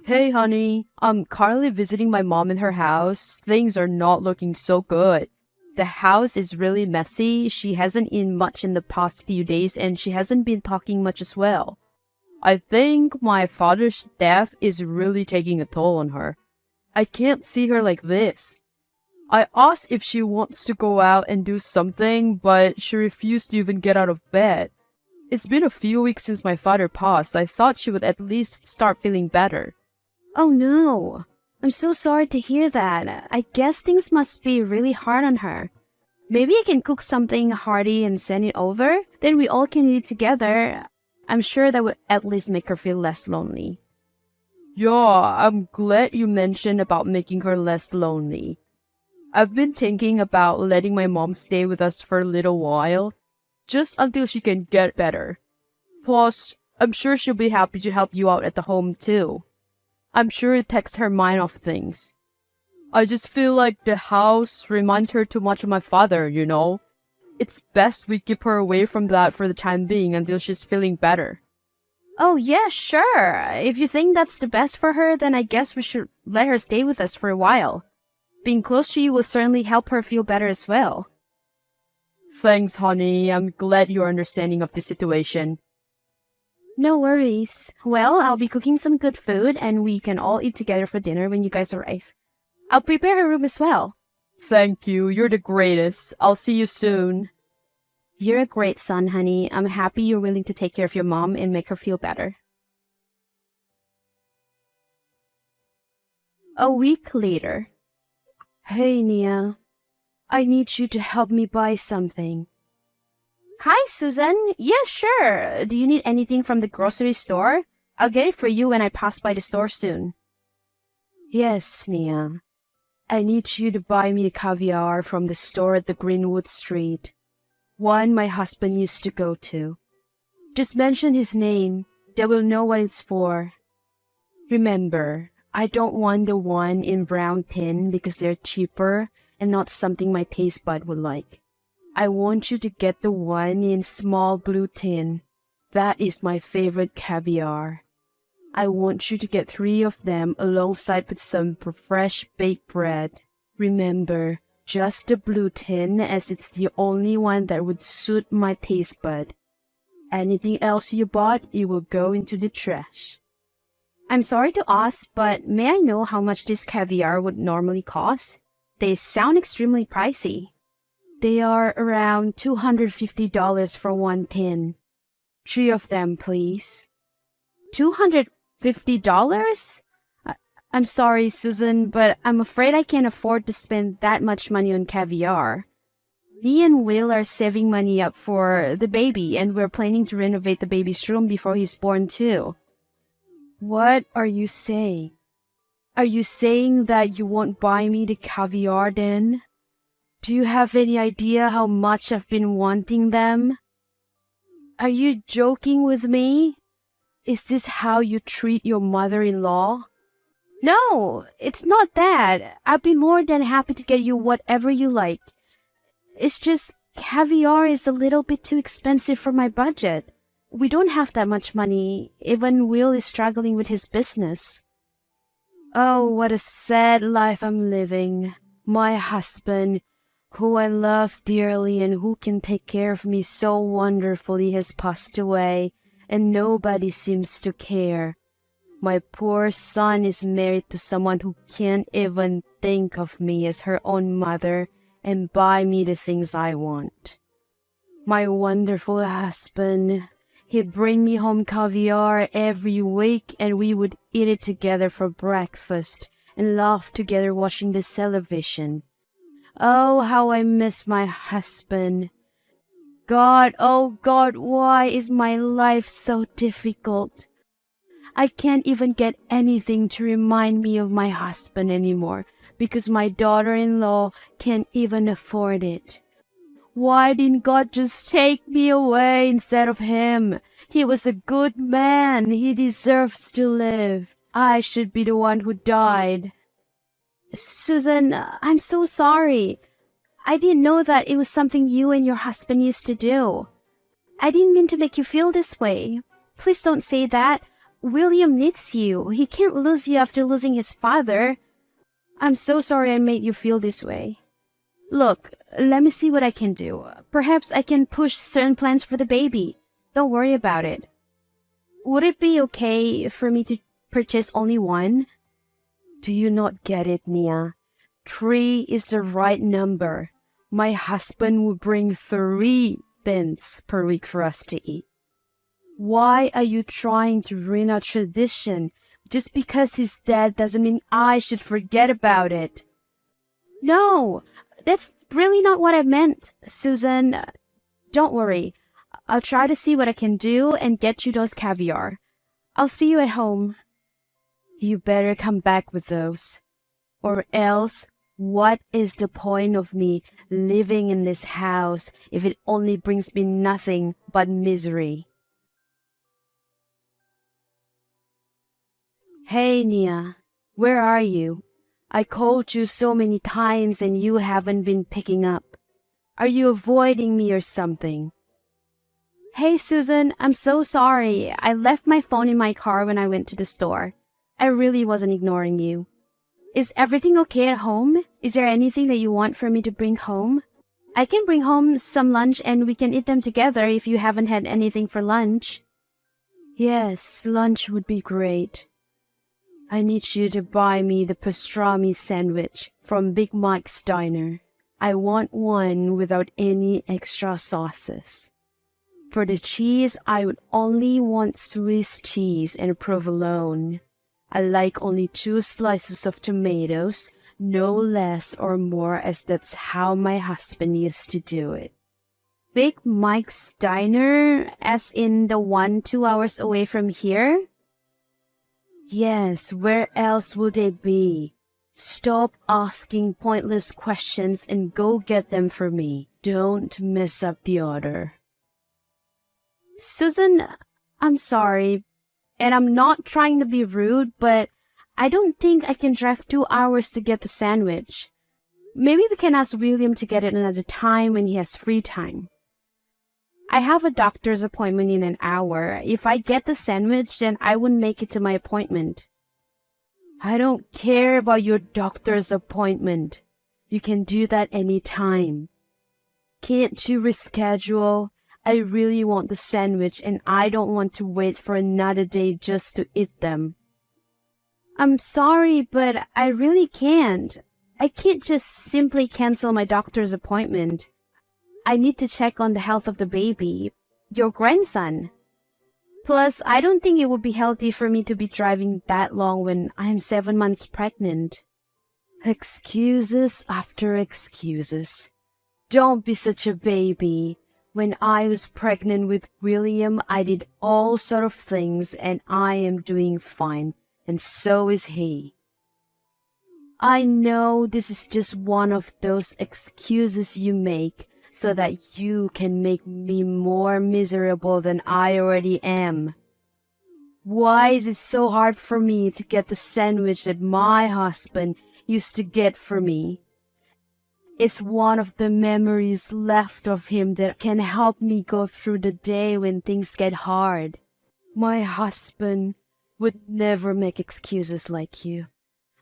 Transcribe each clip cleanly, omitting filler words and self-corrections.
Hey, honey. I'm currently visiting my mom in her house. Things are not looking so good. The house is really messy. She hasn't eaten much in the past few days and she hasn't been talking much as well. I think my father's death is really taking a toll on her. I can't see her like this. I asked if she wants to go out and do something, but she refused to even get out of bed. It's been a few weeks since my father passed. I thought she would at least start feeling better. Oh no, I'm so sorry to hear that. I guess things must be really hard on her. Maybe I can cook something hearty and send it over, then we all can eat it together. I'm sure that would at least make her feel less lonely. Yeah, I'm glad you mentioned about making her less lonely. I've been thinking about letting my mom stay with us for a little while, just until she can get better. Plus, I'm sure she'll be happy to help you out at the home too. I'm sure it takes her mind off things. I just feel like the house reminds her too much of my father, you know? It's best we keep her away from that for the time being until she's feeling better. Oh yeah, sure. If you think that's the best for her, then I guess we should let her stay with us for a while. Being close to you will certainly help her feel better as well. Thanks, honey. I'm glad you're understanding of the situation. No worries. Well, I'll be cooking some good food and we can all eat together for dinner when you guys arrive. I'll prepare her room as well. Thank you. You're the greatest. I'll see you soon. You're a great son, honey. I'm happy you're willing to take care of your mom and make her feel better. A week later. Hey, Nia. I need you to help me buy something. Hi, Susan. Yeah, sure. Do you need anything from the grocery store? I'll get it for you when I pass by the store soon. Yes, Nia. I need you to buy me a caviar from the store at the Greenwood Street. One my husband used to go to. Just mention his name. They will know what it's for. Remember, I don't want the one in brown tin because they're cheaper and not something my taste bud would like. I want you to get the one in small blue tin. That is my favorite caviar. I want you to get 3 of them alongside with some fresh baked bread. Remember, just the blue tin as it's the only one that would suit my taste bud. Anything else you bought, it will go into the trash. I'm sorry to ask, but may I know how much this caviar would normally cost? They sound extremely pricey. They are around $250 for one tin. 3 of them, please. $250? I'm sorry, Susan, but I'm afraid I can't afford to spend that much money on caviar. Me and Will are saving money up for the baby, and we're planning to renovate the baby's room before he's born, too. What are you saying? Are you saying that you won't buy me the caviar then? Do you have any idea how much I've been wanting them? Are you joking with me? Is this how you treat your mother-in-law? No, it's not that. I'd be more than happy to get you whatever you like. It's just caviar is a little bit too expensive for my budget. We don't have that much money. Even Will is struggling with his business. Oh, what a sad life I'm living. My husband, who I love dearly and who can take care of me so wonderfully, has passed away, and nobody seems to care. My poor son is married to someone who can't even think of me as her own mother and buy me the things I want. My wonderful husband, he'd bring me home caviar every week and we would eat it together for breakfast and laugh together watching the television. Oh, how I miss my husband. God, oh God, why is my life so difficult? I can't even get anything to remind me of my husband anymore because my daughter-in-law can't even afford it. Why didn't God just take me away instead of him? He was a good man. He deserves to live. I should be the one who died. Susan, I'm so sorry. I didn't know that it was something you and your husband used to do. I didn't mean to make you feel this way. Please don't say that. William needs you. He can't lose you after losing his father. I'm so sorry I made you feel this way. Look, let me see what I can do. Perhaps I can push certain plans for the baby. Don't worry about it. Would it be okay for me to purchase only one? Do you not get it, Nia? 3 is the right number. My husband will bring 3 things per week for us to eat. Why are you trying to ruin our tradition? Just because he's dead doesn't mean I should forget about it. No, that's really not what I meant, Susan. Don't worry. I'll try to see what I can do and get you those caviar. I'll see you at home. You better come back with those. Or else, what is the point of me living in this house if it only brings me nothing but misery? Hey, Nia, where are you? I called you so many times and you haven't been picking up. Are you avoiding me or something? Hey, Susan, I'm so sorry. I left my phone in my car when I went to the store. I really wasn't ignoring you. Is everything okay at home? Is there anything that you want for me to bring home? I can bring home some lunch and we can eat them together if you haven't had anything for lunch. Yes, lunch would be great. I need you to buy me the pastrami sandwich from Big Mike's Diner. I want one without any extra sauces. For the cheese, I would only want Swiss cheese and provolone. I like only 2 slices of tomatoes, no less or more, as that's how my husband used to do it. Big Mike's Diner, as in the one 2 hours away from here? Yes, where else would they be? Stop asking pointless questions and go get them for me. Don't mess up the order. Susan, I'm sorry, and I'm not trying to be rude, but I don't think I can drive 2 hours to get the sandwich. Maybe we can ask William to get it another time when he has free time. I have a doctor's appointment in an hour. If I get the sandwich, then I wouldn't make it to my appointment. I don't care about your doctor's appointment. You can do that any time. Can't you reschedule? I really want the sandwich and I don't want to wait for another day just to eat them. I'm sorry, but I really can't. I can't just simply cancel my doctor's appointment. I need to check on the health of the baby, your grandson. Plus, I don't think it would be healthy for me to be driving that long when I'm 7 months pregnant. Excuses after excuses. Don't be such a baby. When I was pregnant with William, I did all sort of things and I am doing fine, and so is he. I know this is just one of those excuses you make so that you can make me more miserable than I already am. Why is it so hard for me to get the sandwich that my husband used to get for me? It's one of the memories left of him that can help me go through the day when things get hard. My husband would never make excuses like you.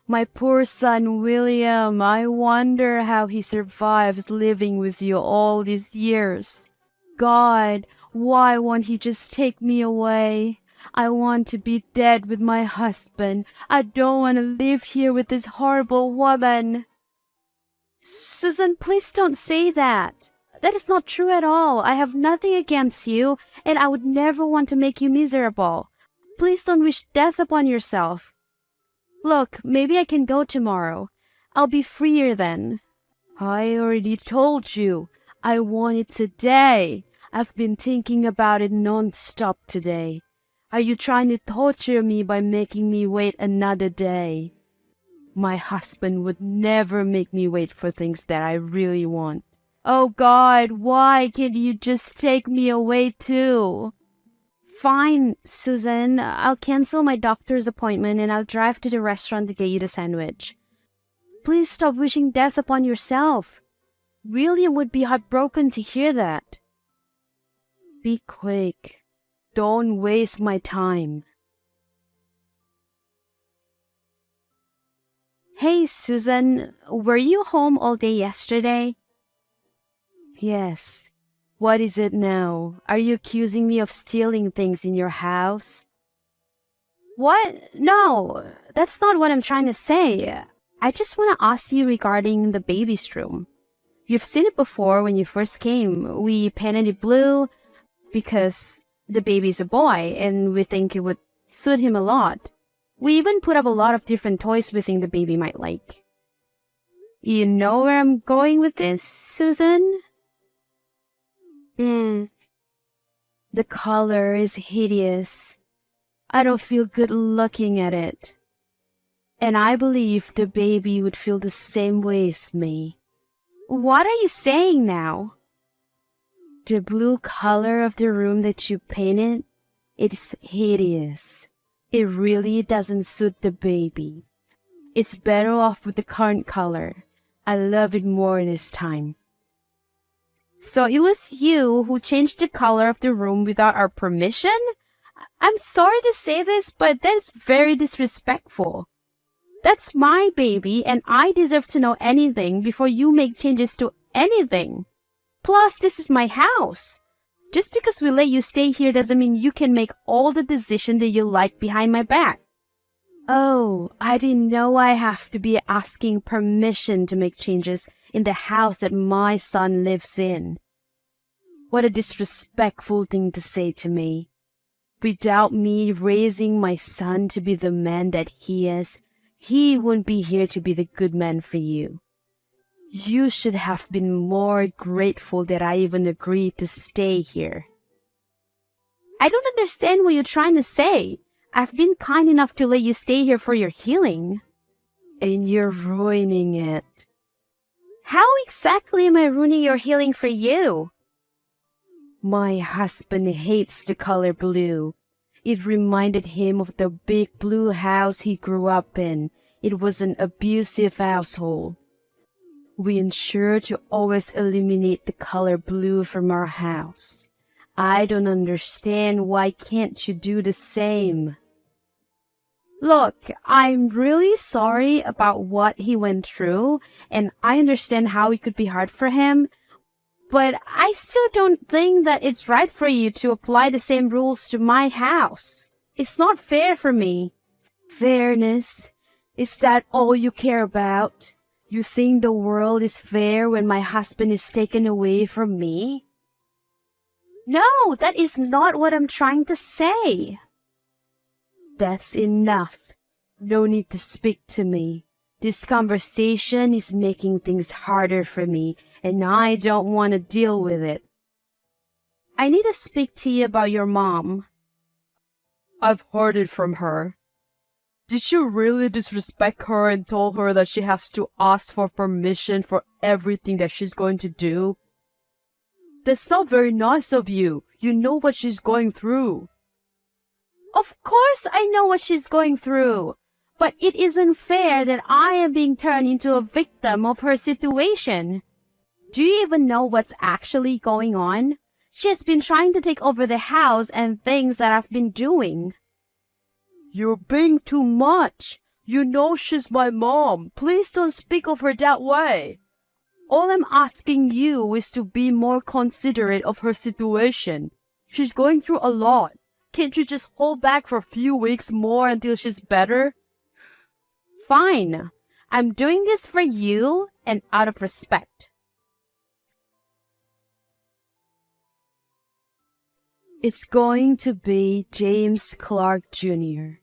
My poor son William, I wonder how he survives living with you all these years. God, why won't he just take me away? I want to be dead with my husband. I don't want to live here with this horrible woman. Susan, please don't say that. That is not true at all. I have nothing against you, and I would never want to make you miserable. Please don't wish death upon yourself. Look, maybe I can go tomorrow. I'll be freer then. I already told you. I want it today. I've been thinking about it non-stop today. Are you trying to torture me by making me wait another day? My husband would never make me wait for things that I really want. Oh God, why can't you just take me away too? Fine, Susan. I'll cancel my doctor's appointment and I'll drive to the restaurant to get you the sandwich. Please stop wishing death upon yourself. William would be heartbroken to hear that. Be quick. Don't waste my time. Hey, Susan, were you home all day yesterday? Yes. What is it now? Are you accusing me of stealing things in your house? What? No, that's not what I'm trying to say. I just want to ask you regarding the baby's room. You've seen it before when you first came. We painted it blue because the baby's a boy and we think it would suit him a lot. We even put up a lot of different toys we think the baby might like. You know where I'm going with this, Susan? Hmm. The color is hideous. I don't feel good looking at it. And I believe the baby would feel the same way as me. What are you saying now? The blue color of the room that you painted, it's hideous. It really doesn't suit the baby. It's better off with the current color. I love it more this time. So it was you who changed the color of the room without our permission? I'm sorry to say this, but that's very disrespectful. That's my baby, and I deserve to know anything before you make changes to anything. Plus, this is my house. Just because we let you stay here doesn't mean you can make all the decisions that you like behind my back. Oh, I didn't know I have to be asking permission to make changes in the house that my son lives in. What a disrespectful thing to say to me. Without me raising my son to be the man that he is, he wouldn't be here to be the good man for you. You should have been more grateful that I even agreed to stay here. I don't understand what you're trying to say. I've been kind enough to let you stay here for your healing. And you're ruining it. How exactly am I ruining your healing for you? My husband hates the color blue. It reminded him of the big blue house he grew up in. It was an abusive household. We ensure to always eliminate the color blue from our house. I don't understand why can't you do the same? Look, I'm really sorry about what he went through, and I understand how it could be hard for him, but I still don't think that it's right for you to apply the same rules to my house. It's not fair for me. Fairness? Is that all you care about? You think the world is fair when my husband is taken away from me? No, that is not what I'm trying to say. That's enough. No need to speak to me. This conversation is making things harder for me, and I don't want to deal with it. I need to speak to you about your mom. I've heard it from her. Did you really disrespect her and told her that she has to ask for permission for everything that she's going to do? That's not very nice of you. You know what she's going through. Of course I know what she's going through, but it isn't fair that I am being turned into a victim of her situation. Do you even know what's actually going on? She has been trying to take over the house and things that I've been doing. You're being too much. You know she's my mom. Please don't speak of her that way. All I'm asking you is to be more considerate of her situation. She's going through a lot. Can't you just hold back for a few weeks more until she's better? Fine. I'm doing this for you and out of respect. It's going to be James Clark Jr.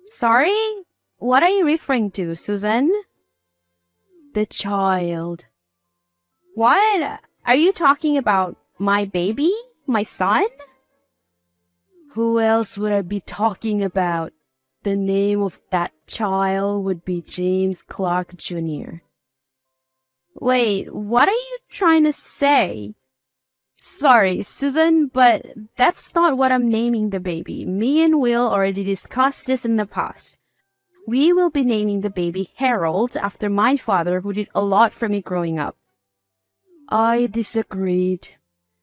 Sorry? What are you referring to, Susan? The child. What? Are you talking about my baby? My son? Who else would I be talking about? The name of that child would be James Clark Jr. Wait, what are you trying to say? Sorry, Susan, but that's not what I'm naming the baby. Me and Will already discussed this in the past. We will be naming the baby Harold after my father, who did a lot for me growing up. I disagreed.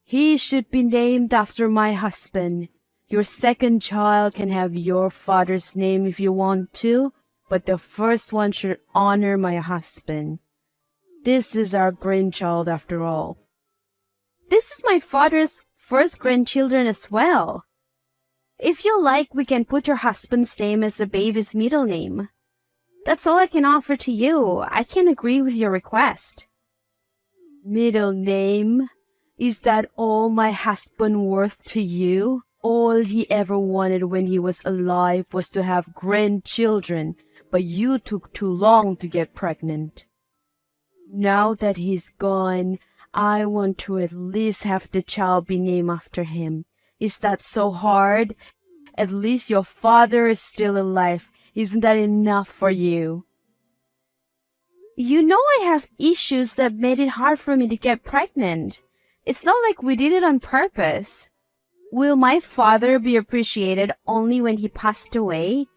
He should be named after my husband. Your second child can have your father's name if you want to, but the first one should honor my husband. This is our grandchild after all. This is my father's first grandchildren as well. If you like, we can put your husband's name as the baby's middle name. That's all I can offer to you. I can agree with your request. Middle name? Is that all my husband worth to you? All he ever wanted when he was alive was to have grandchildren, but you took too long to get pregnant. Now that he's gone, I want to at least have the child be named after him. Is that so hard? At least your father is still alive. Isn't that enough for you? You know I have issues that made it hard for me to get pregnant. It's not like we did it on purpose. Will my father be appreciated only when he passed away?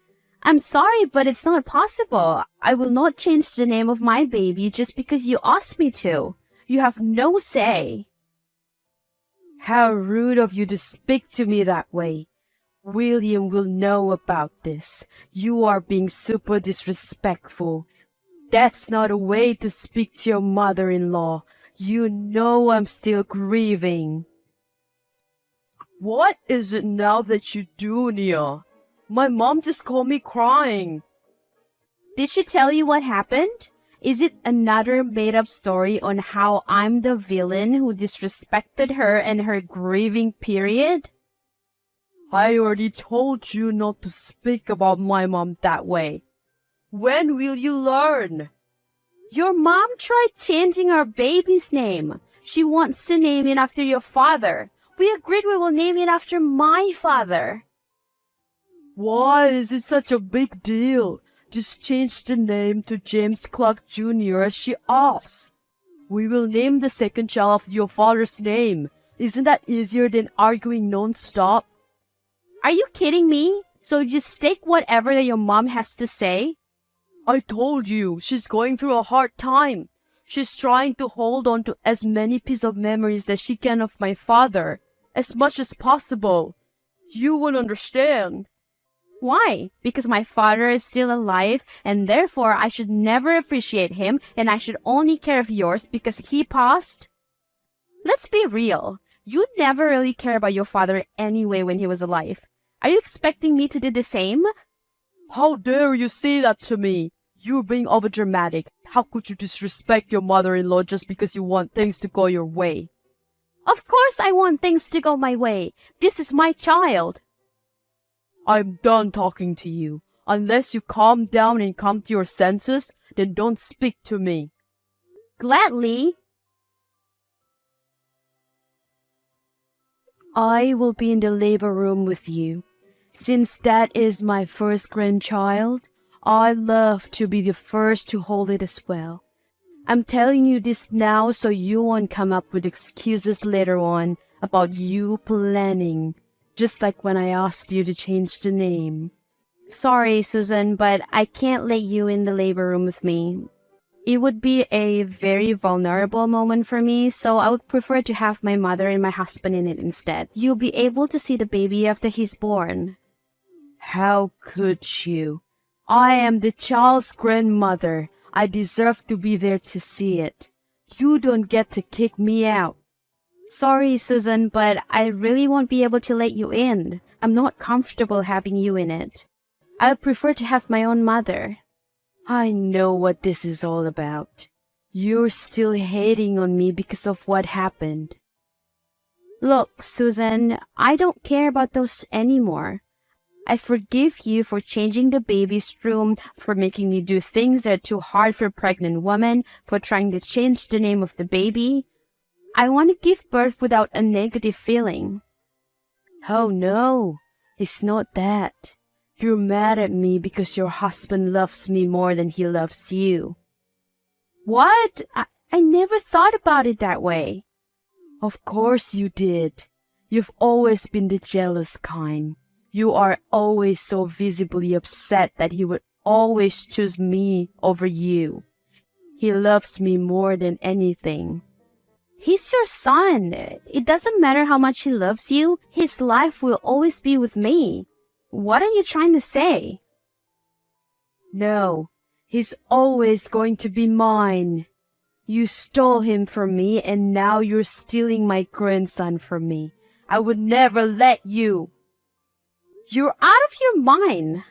I'm sorry, but it's not possible. I will not change the name of my baby just because you asked me to. You have no say. How rude of you to speak to me that way. William will know about this. You are being super disrespectful. That's not a way to speak to your mother-in-law. You know I'm still grieving. What is it now that you do, Nia? My mom just called me crying. Did she tell you what happened? Is it another made-up story on how I'm the villain who disrespected her and her grieving period? I already told you not to speak about my mom that way. When will you learn? Your mom tried changing our baby's name. She wants to name it after your father. We agreed we will name it after my father. Why is it such a big deal? Just change the name to James Clark Jr. as she asks. We will name the second child after your father's name. Isn't that easier than arguing non-stop? Are you kidding me? So you just take whatever your mom has to say? I told you, she's going through a hard time. She's trying to hold on to as many pieces of memories that she can of my father, as much as possible. You won't understand. Why? Because my father is still alive, and therefore I should never appreciate him, and I should only care of yours because he passed? Let's be real. You never really cared about your father anyway when he was alive. Are you expecting me to do the same? How dare you say that to me? You're being overdramatic. How could you disrespect your mother-in-law just because you want things to go your way? Of course I want things to go my way. This is my child. I'm done talking to you. Unless you calm down and come to your senses, then don't speak to me. Gladly. I will be in the labor room with you. Since that is my first grandchild, I love to be the first to hold it as well. I'm telling you this now so you won't come up with excuses later on about you planning, just like when I asked you to change the name. Sorry, Susan, but I can't let you in the labor room with me. It would be a very vulnerable moment for me, so I would prefer to have my mother and my husband in it instead. You'll be able to see the baby after he's born. How could you? I am the child's grandmother. I deserve to be there to see it. You don't get to kick me out. Sorry, Susan, but I really won't be able to let you in. I'm not comfortable having you in it. I would prefer to have my own mother. I know what this is all about. You're still hating on me because of what happened. Look, Susan, I don't care about those anymore. I forgive you for changing the baby's room, for making me do things that are too hard for a pregnant woman, for trying to change the name of the baby. I want to give birth without a negative feeling. Oh no, it's not that. You're mad at me because your husband loves me more than he loves you. What? I never thought about it that way. Of course you did. You've always been the jealous kind. You are always so visibly upset that he would always choose me over you. He loves me more than anything. He's your son. It doesn't matter how much he loves you. His life will always be with me. What are you trying to say? No, he's always going to be mine. You stole him from me and now you're stealing my grandson from me. I would never let you. You're out of your mind.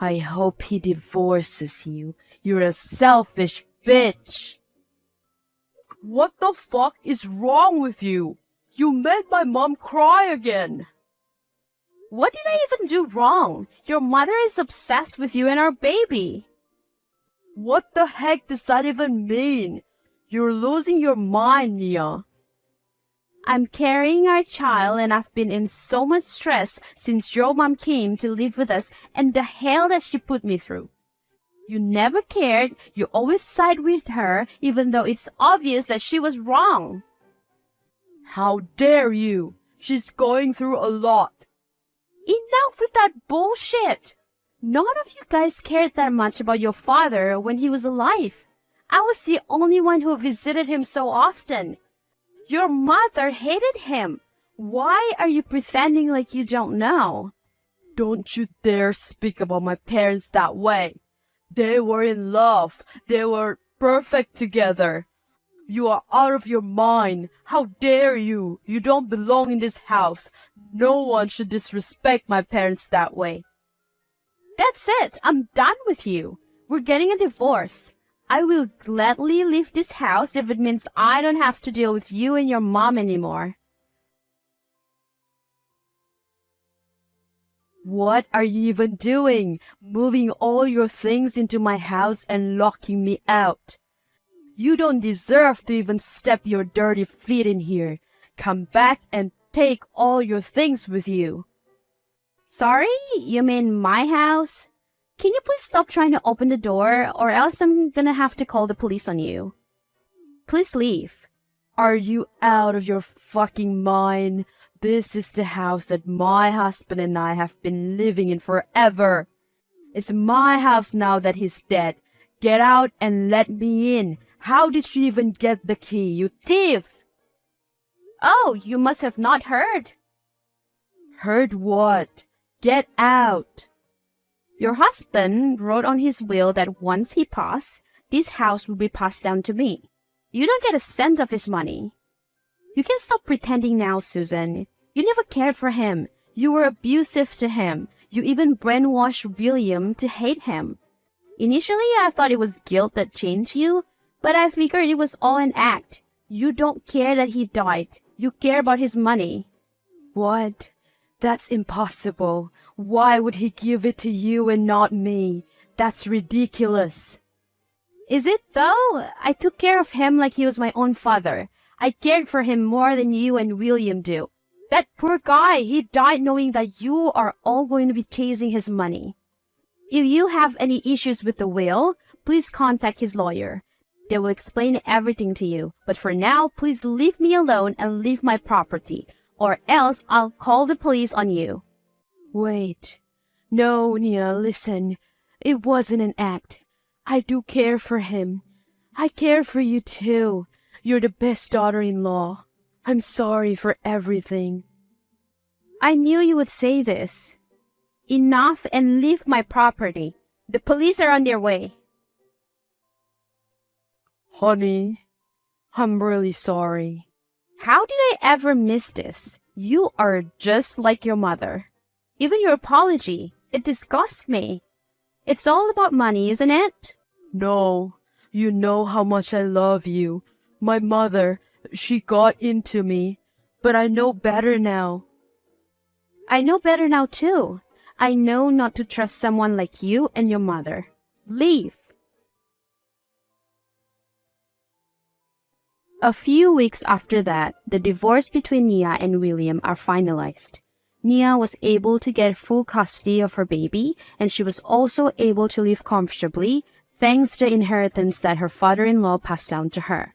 I hope he divorces you. You're a selfish bitch. What the fuck is wrong with you? You made my mom cry again. What did I even do wrong? Your mother is obsessed with you and our baby. What the heck does that even mean? You're losing your mind, Nia. I'm carrying our child and I've been in so much stress since your mom came to live with us and the hell that she put me through. You never cared, you always side with her even though it's obvious that she was wrong. How dare you? She's going through a lot. Enough with that bullshit! None of you guys cared that much about your father when he was alive. I was the only one who visited him so often. Your mother hated him. Why are you pretending like you don't know? Don't you dare speak about my parents that way. They were in love. They were perfect together. You are out of your mind. How dare you? You don't belong in this house. No one should disrespect my parents that way. That's it. I'm done with you. We're getting a divorce. I will gladly leave this house if it means I don't have to deal with you and your mom anymore. What are you even doing? Moving all your things into my house and locking me out. You don't deserve to even step your dirty feet in here. Come back and take all your things with you. Sorry? You mean my house? Can you please stop trying to open the door or else I'm gonna have to call the police on you. Please leave. Are you out of your fucking mind? This is the house that my husband and I have been living in forever. It's my house now that he's dead. Get out and let me in. How did you even get the key, you thief? Oh, you must have not heard. Heard what? Get out. Your husband wrote on his will that once he passed, this house will be passed down to me. You don't get a cent of his money. You can stop pretending now, Susan. You never cared for him. You were abusive to him. You even brainwashed William to hate him. Initially, I thought it was guilt that changed you, but I figured it was all an act. You don't care that he died. You care about his money. What? That's impossible. Why would he give it to you and not me? That's ridiculous. Is it though? I took care of him like he was my own father. I cared for him more than you and William do. That poor guy, he died knowing that you are all going to be chasing his money. If you have any issues with the will, please contact his lawyer. They will explain everything to you. But for now, please leave me alone and leave my property, or else I'll call the police on you. Wait. No, Nia, listen. It wasn't an act. I do care for him. I care for you too. You're the best daughter-in-law. I'm sorry for everything. I knew you would say this. Enough and leave my property. The police are on their way. Honey, I'm really sorry. How did I ever miss this? You are just like your mother. Even your apology, it disgusts me. It's all about money, isn't it? No, you know how much I love you. My mother, she got into me, but I know better now. I know better now too. I know not to trust someone like you and your mother. Leave. A few weeks after that, the divorce between Nia and William are finalized. Nia was able to get full custody of her baby, and she was also able to live comfortably thanks to the inheritance that her father-in-law passed down to her.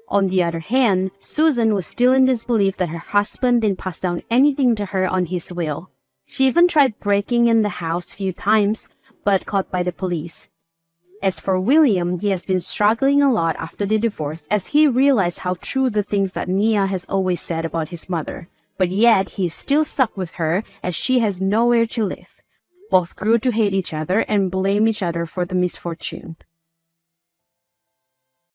On the other hand, Susan was still in disbelief that her husband didn't pass down anything to her on his will. She even tried breaking in the house a few times, but caught by the police. As for William, he has been struggling a lot after the divorce as he realized how true the things that Nia has always said about his mother. But yet, he is still stuck with her as she has nowhere to live. both grew to hate each other and blame each other for the misfortune.